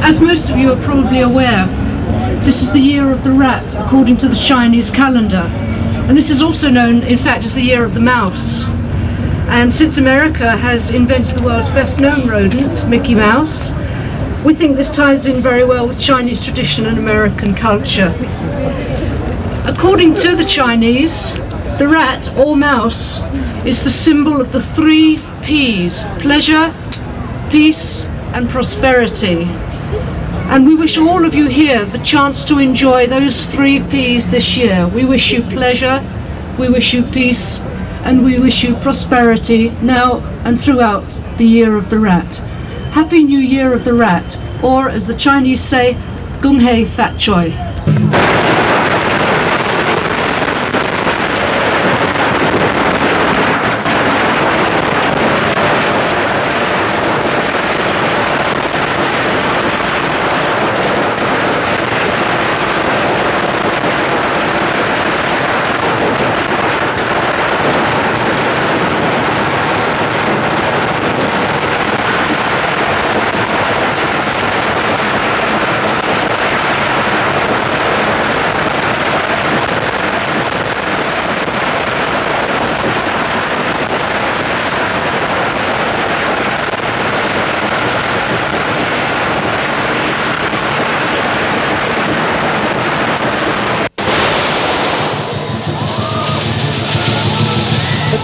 As most of you are probably aware, this is the year of the rat according to the Chinese calendar. And this is also known, in fact, as the year of the mouse. And since America has invented the world's best known rodent, Mickey Mouse, we think this ties in very well with Chinese tradition and American culture. According to the Chinese, the rat or mouse is the symbol of the 3 P's: pleasure, peace, and prosperity. And we wish all of you here the chance to enjoy those 3 P's this year. We wish you pleasure, we wish you peace, and we wish you prosperity now and throughout the year of the rat. Happy New Year of the Rat, or as the Chinese say, Gung Hei Fat Choy.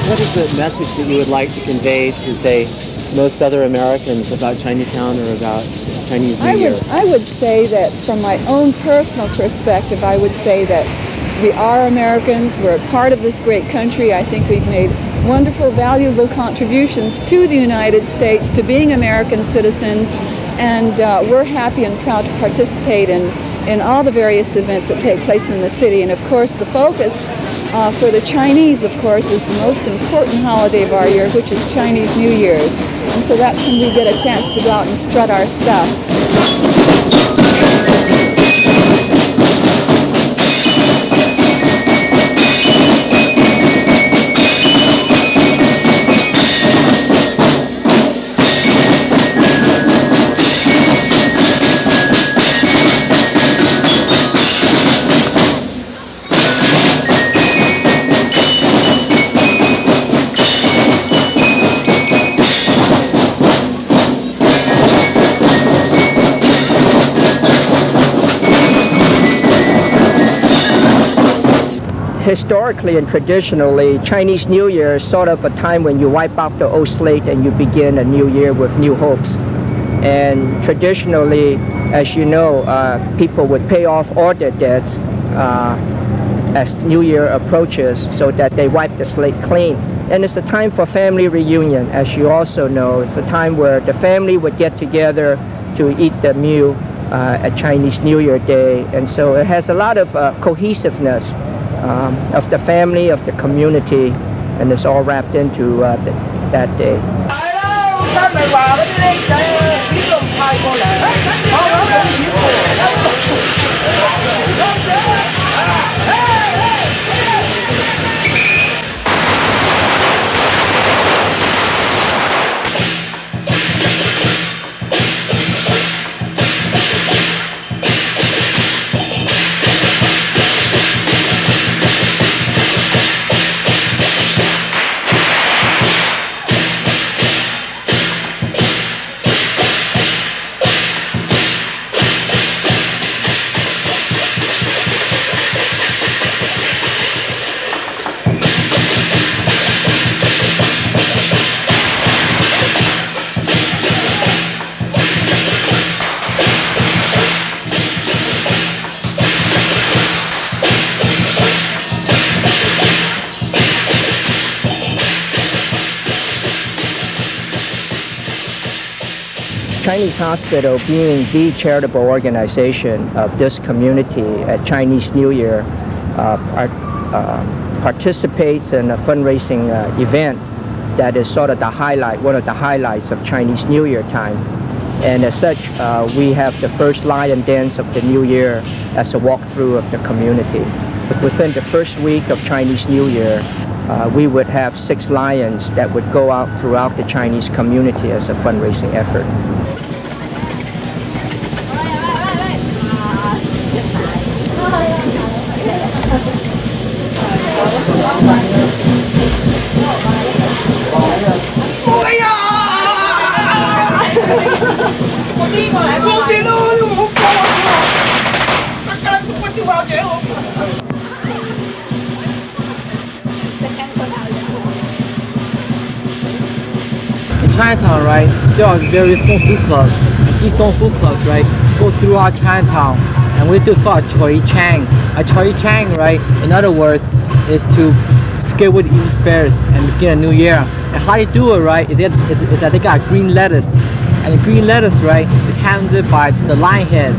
What is the message that you would like to convey to, say, most other Americans about Chinatown or about Chinese New Year? I would say that from my own personal perspective, I would say that we are Americans. We're a part of this great country. I think we've made wonderful, valuable contributions to the United States, to being American citizens, and we're happy and proud to participate in all the various events that take place in the city. And of course, the focus for the Chinese, of course, is the most important holiday of our year, which is Chinese New Year's. And so that's when we get a chance to go out and strut our stuff. Historically and traditionally, Chinese New Year is sort of a time when you wipe out the old slate and you begin a new year with new hopes. And traditionally, as you know, people would pay off all their debts as New Year approaches so that they wipe the slate clean. And it's a time for family reunion, as you also know. It's a time where the family would get together to eat the meal at Chinese New Year Day. And so it has a lot of cohesiveness of the family, of the community, and it's all wrapped into that day. Chinese Hospital, being the charitable organization of this community at Chinese New Year, participates in a fundraising event that is sort of the highlight, one of the highlights of Chinese New Year time. And as such, we have the first lion dance of the New Year as a walkthrough of the community. But within the first week of Chinese New Year, we would have 6 lions that would go out throughout the Chinese community as a fundraising effort. Chinatown, right, there are various stone food clubs. And these stone food clubs, right, go throughout Chinatown. And we do call it Choy Chang. A Choy Chang, right, in other words, is to scare with evil spirits and begin a new year. And how they do it, right, is that they got green lettuce. And the green lettuce, right, is handled by the lion head.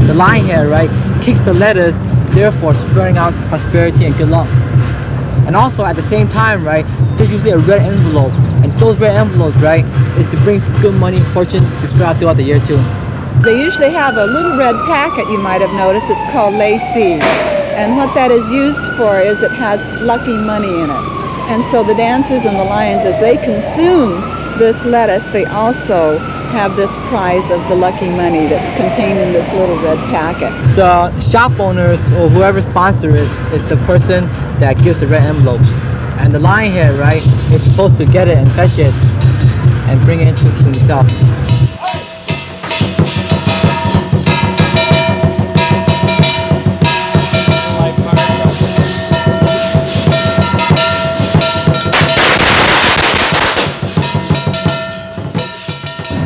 The lion head, right, kicks the lettuce, therefore spurring out prosperity and good luck. And also at the same time, right, there's usually a red envelope, and those red envelopes, right, is to bring good money, fortune to spread out throughout the year too. They usually have a little red packet, you might have noticed. It's called lacy. And what that is used for is it has lucky money in it. And so the dancers and the lions, as they consume this lettuce, they also have this prize of the lucky money that's contained in this little red packet. The shop owners or whoever sponsors it is the person that gives the red envelopes. And the lion head, right, is supposed to get it and fetch it and bring it into himself.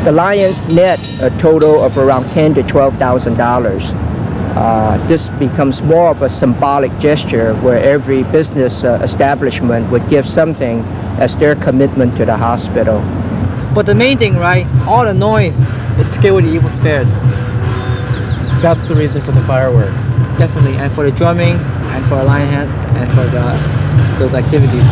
The lions net a total of around $10,000 to $12,000. This becomes more of a symbolic gesture where every business establishment would give something as their commitment to the hospital. But the main thing, right, all the noise is scare with the evil spirits. That's the reason for the fireworks. Definitely, and for the drumming, and for the lion head, and for those activities.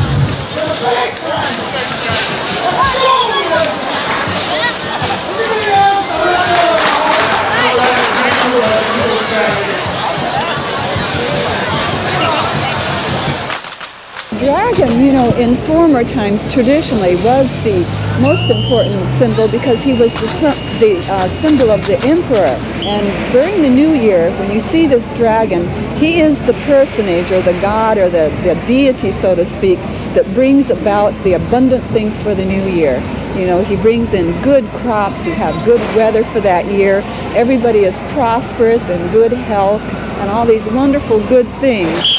Dragon, you know, in former times traditionally was the most important symbol because he was the symbol of the emperor. And during the new year, when you see this dragon, he is the personage or the god or the deity, so to speak, that brings about the abundant things for the new year. You know, he brings in good crops, you have good weather for that year, everybody is prosperous and good health and all these wonderful good things.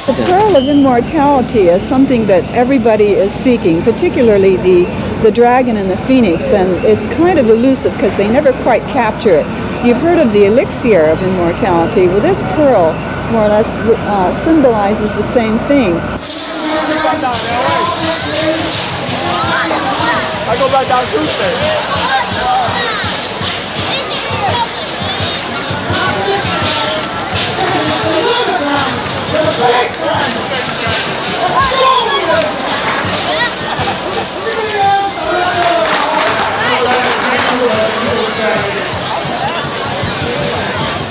The pearl of immortality is something that everybody is seeking, particularly the dragon and the phoenix, and it's kind of elusive because they never quite capture it. You've heard of the elixir of immortality. Well, this pearl more or less symbolizes the same thing. I go back down Tuesday.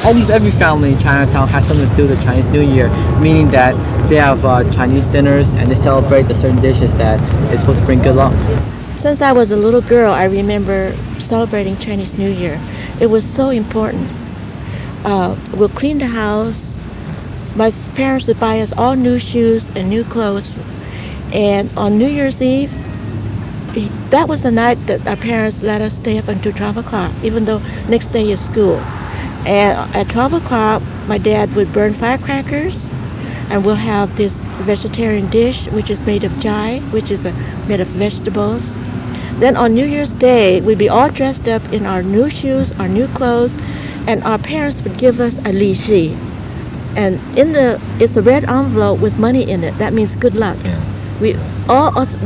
Almost every family in Chinatown has something to do with the Chinese New Year, meaning that they have Chinese dinners and they celebrate the certain dishes that is supposed to bring good luck. Since I was a little girl, I remember celebrating Chinese New Year. It was so important. We'll clean the house. My parents would buy us all new shoes and new clothes. And on New Year's Eve, that was the night that our parents let us stay up until 12 o'clock, even though next day is school. And at 12 o'clock, my dad would burn firecrackers, and we'll have this vegetarian dish, which is made of jai, which is made of vegetables. Then on New Year's Day, we'd be all dressed up in our new shoes, our new clothes, and our parents would give us a li xi. And it's a red envelope with money in it. That means good luck. Yeah. Us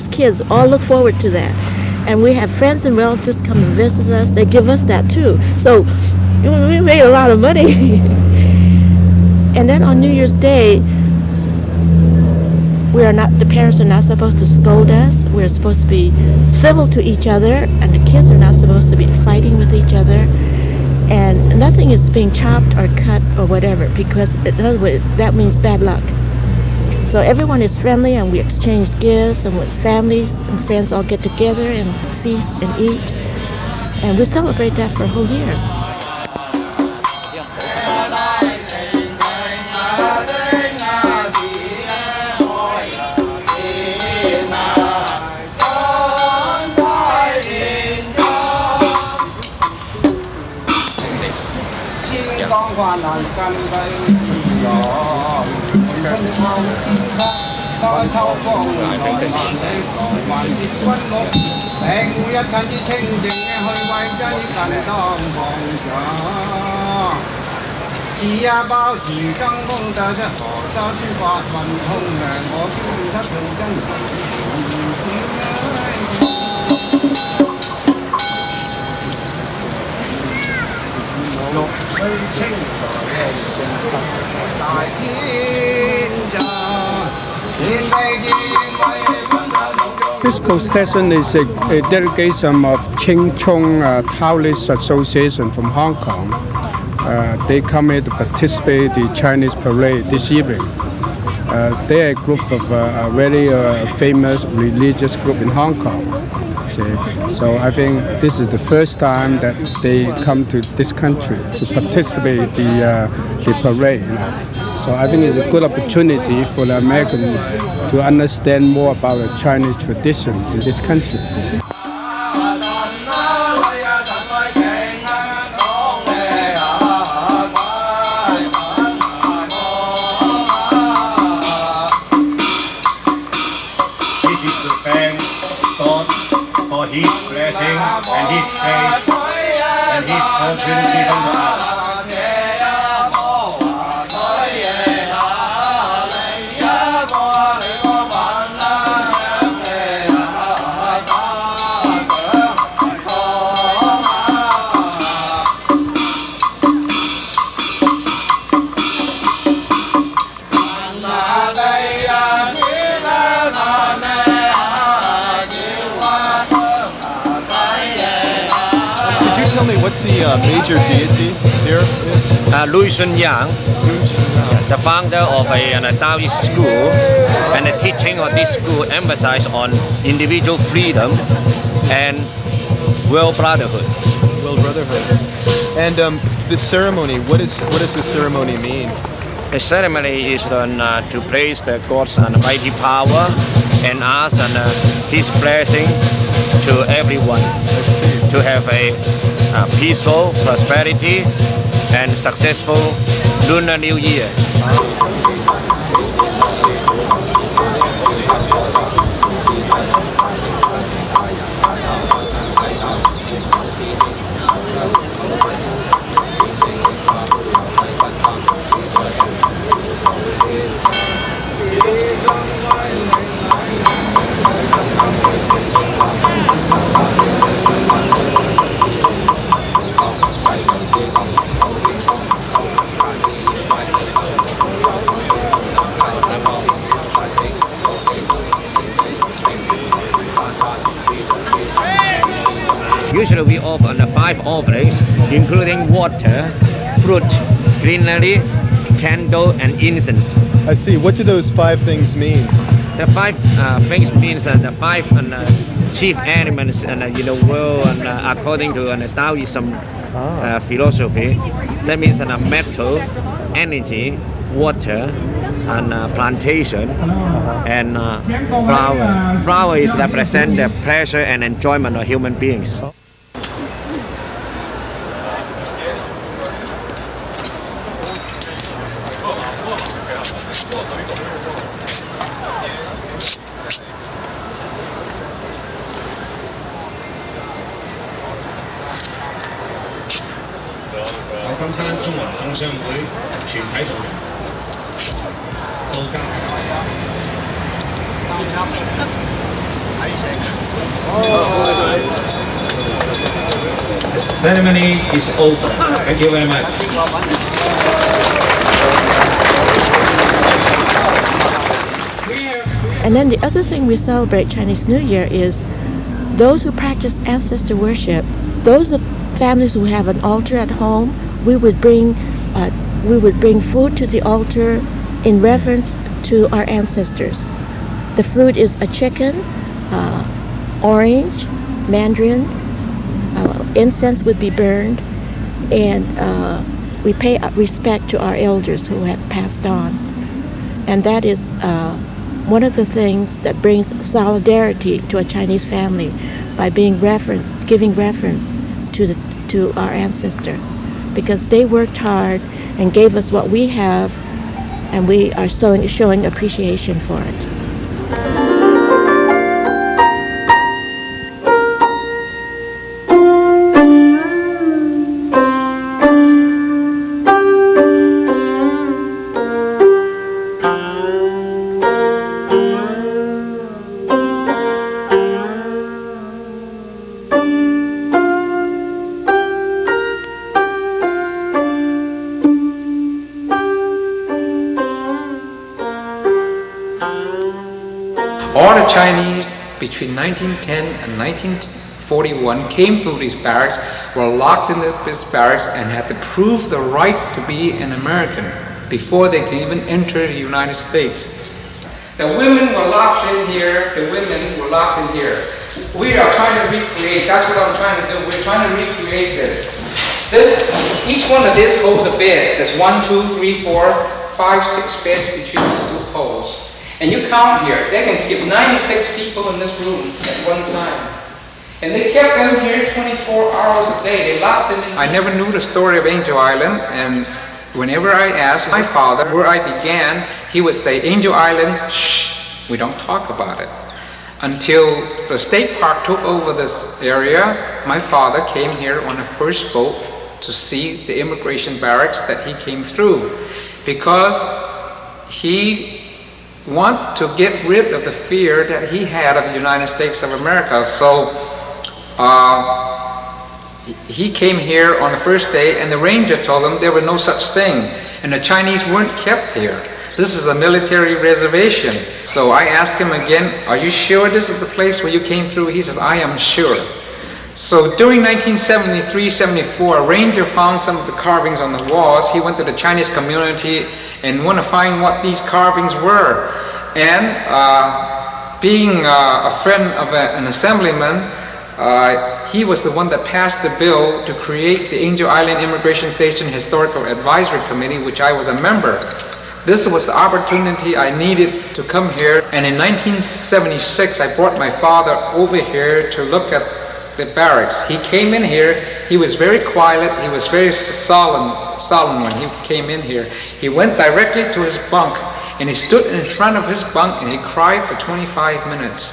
kids all look forward to that. And we have friends and relatives come and visit us. They give us that too. So we made a lot of money. And then on New Year's Day, the parents are not supposed to scold us. We're supposed to be civil to each other, and the kids are not supposed to be fighting with each other. And nothing is being chopped or cut or whatever, because in other words, that means bad luck. So everyone is friendly, and we exchange gifts, and with families and friends all get together and feast and eat. And we celebrate that for a whole year. This procession is a delegation of Ching Chong Taoist Association from Hong Kong. They come here to participate in the Chinese parade this evening. They are a group of a very famous religious group in Hong Kong. So I think this is the first time that they come to this country to participate in the parade. So I think it's a good opportunity for the American to understand more about the Chinese tradition in this country. This is to thank God for His blessing and His grace and His fortune given to us. Major deity here is? Louis Sun Yang, the founder of a Taoist school, and the teaching of this school emphasize on individual freedom and world brotherhood. World brotherhood. And the ceremony, what does the ceremony mean? The ceremony is to praise the God's almighty power and ask His blessing to everyone to have a peaceful prosperity and successful Lunar New Year. Usually we offer 5 offerings, including water, fruit, greenery, candle, and incense. I see. What do those 5 things mean? The 5 things means the 5 chief elements in the world, according to Taoism philosophy. That means metal, energy, water, and plantation, and flower. Flower is represent the pleasure and enjoyment of human beings. The ceremony is over. Thank you very much. And then the other thing we celebrate Chinese New Year is those who practice ancestor worship. Those of families who have an altar at home, we would bring food to the altar in reverence to our ancestors. The food is a chicken, orange, mandarin, incense would be burned, and we pay respect to our elders who have passed on. And that is one of the things that brings solidarity to a Chinese family by giving reference to our ancestor. because they worked hard and gave us what we have, and we are showing appreciation for it. All the Chinese between 1910 and 1941 came through these barracks, were locked in these barracks, and had to prove the right to be an American before they could even enter the United States. The women were locked in here, the women were locked in here. We are trying to recreate, that's what I'm trying to do, we're trying to recreate this. Each one of this holds a bed. There's 1, 2, 3, 4, 5, 6 beds between these two poles. And you count here, they can keep 96 people in this room at one time. And they kept them here 24 hours a day. They locked them in. I never knew the story of Angel Island, and whenever I asked my father where I began, he would say, Angel Island, shh, we don't talk about it. Until the state park took over this area, my father came here on the first boat to see the immigration barracks that he came through, because he want to get rid of the fear that he had of the United States of America. So he came here on the first day, and the ranger told him there was no such thing, and the Chinese weren't kept here. This is a military reservation. So I asked him again, are you sure this is the place where you came through? He says, I am sure. So during 1973-74, a ranger found some of the carvings on the walls. He went to the Chinese community and wanted to find what these carvings were. And being a friend of an assemblyman, he was the one that passed the bill to create the Angel Island Immigration Station Historical Advisory Committee, which I was a member. This was the opportunity I needed to come here. And in 1976, I brought my father over here to look at the barracks. He came in here, he was very quiet, he was very solemn when he came in here. He went directly to his bunk, and he stood in front of his bunk and he cried for 25 minutes.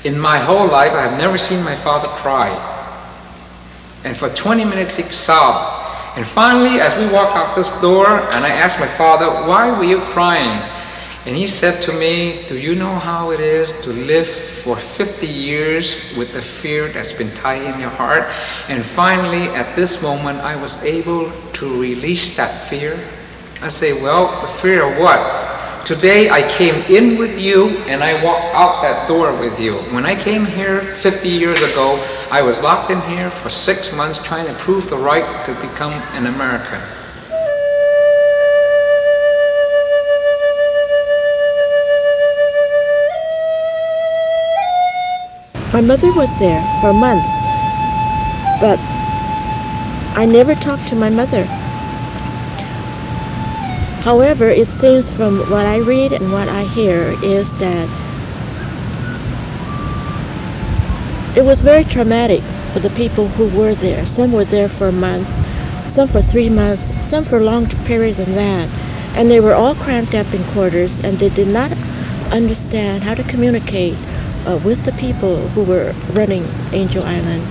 In my whole life, I have never seen my father cry. And for 20 minutes he sobbed. And finally, as we walked out this door, and I asked my father, why were you crying? And he said to me, do you know how it is to live for 50 years with the fear that's been tied in your heart? And finally, at this moment, I was able to release that fear. I say, well, the fear of what? Today I came in with you and I walked out that door with you. When I came here 50 years ago, I was locked in here for 6 months trying to prove the right to become an American. My mother was there for a month, but I never talked to my mother. However, it seems from what I read and what I hear is that it was very traumatic for the people who were there. Some were there for a month, some for 3 months, some for a long period than that. And they were all cramped up in quarters, and they did not understand how to communicate with the people who were running Angel Island.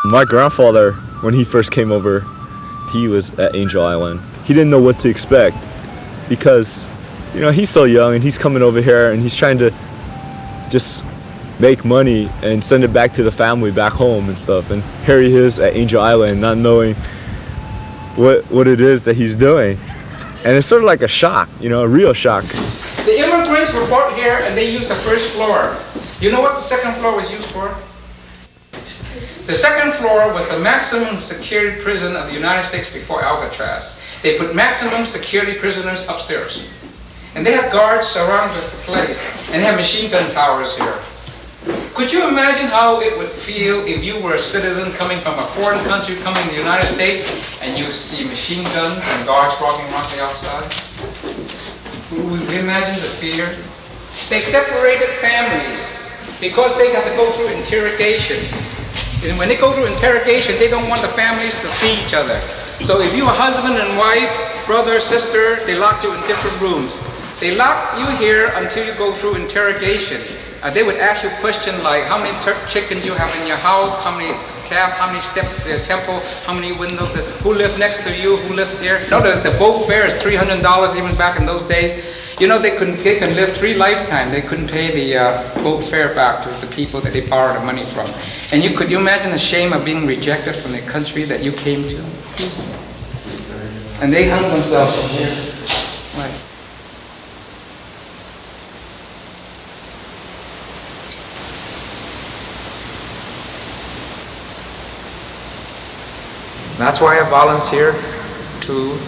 My grandfather, when he first came over, he was at Angel Island. He didn't know what to expect because, you know, he's so young and he's coming over here and he's trying to just make money and send it back to the family back home and stuff. And here he is at Angel Island not knowing what it is that he's doing. And it's sort of like a shock, you know, a real shock. The immigrants were brought here and they used the first floor. You know what the second floor was used for? The second floor was the maximum security prison of the United States before Alcatraz. They put maximum security prisoners upstairs. And they had guards surrounding the place. And they had machine gun towers here. Could you imagine how it would feel if you were a citizen coming from a foreign country, coming to the United States, and you see machine guns and guards walking around the outside? Would we imagine the fear? They separated families because they have to go through interrogation. And when they go through interrogation, they don't want the families to see each other. So if you're a husband and wife, brother, sister, they lock you in different rooms. They lock you here until you go through interrogation. They would ask you questions like how many chickens you have in your house, how many calves, how many steps to your temple, how many windows, who lived next to you, who lived here. No, the boat fare is $300 even back in those days. You know, they can live 3 lifetimes. They couldn't pay the boat fare back to the people that they borrowed the money from. And could you imagine the shame of being rejected from the country that you came to? And they hung themselves from here. Right. That's why I volunteer to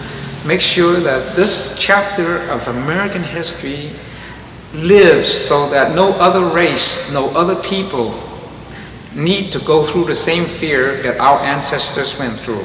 make sure that this chapter of American history lives so that no other race, no other people need to go through the same fear that our ancestors went through.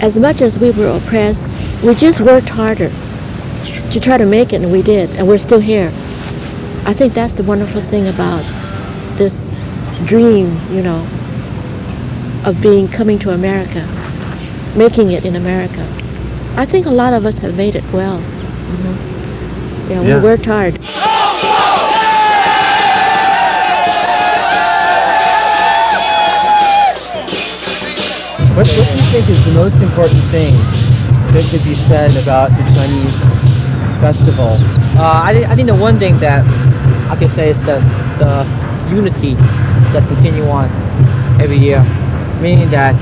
As much as we were oppressed, we just worked harder to try to make it, and we did, and we're still here. I think that's the wonderful thing about this dream, you know, of coming to America, making it in America. I think a lot of us have made it well. Mm-hmm. Yeah, we worked hard. What do you think is the most important thing that could be said about the Chinese festival? I think the one thing that I can say is that the unity that's continue on every year, meaning that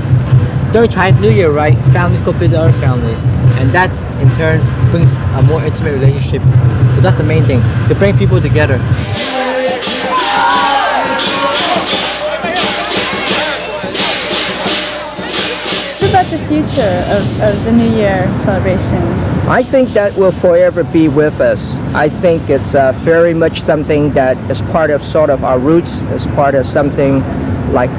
during Chinese New Year, right, families go visit other families, and that in turn brings a more intimate relationship. So that's the main thing, to bring people together. What about the future of the New Year celebration? I think that will forever be with us. I think it's very much something that is part of sort of our roots, is part of something like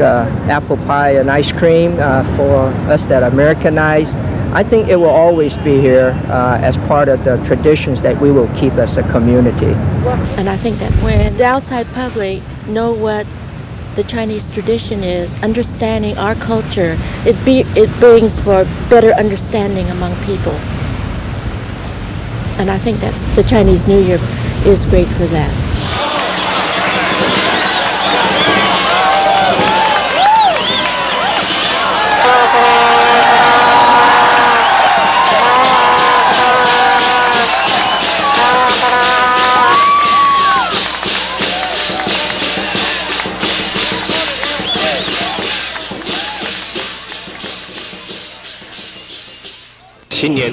apple pie and ice cream for us that are Americanized. I think it will always be here as part of the traditions that we will keep as a community. And I think that when the outside public know what the Chinese tradition is, understanding our culture, it brings for better understanding among people. And I think that's the Chinese New Year is great for that.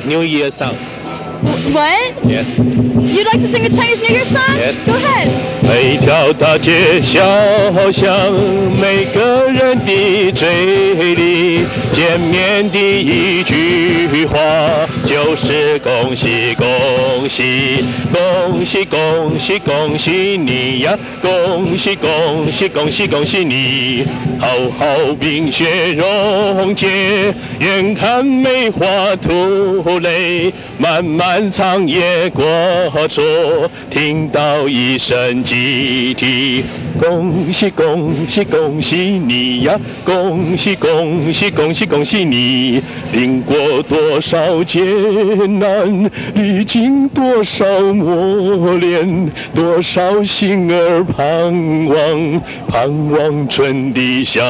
New Year's out. What? Yes. You'd like to sing a Chinese New Year song? Yes. Go ahead. 每条大街小巷，每个人的嘴里，见面第一句话就是恭喜恭喜，恭喜恭喜恭喜你呀，恭喜恭喜恭喜恭喜你，好好冰雪融解，远看梅花吐泪，漫漫长夜过错，听到一声集体，恭喜恭喜恭喜你呀，恭喜恭喜恭喜恭喜你，经过多少艰难，历经多少磨练，多少心儿盼望，盼望春的消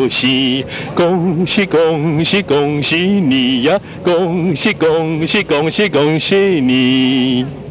息，恭喜恭喜恭喜你呀，恭喜恭喜恭喜恭喜你。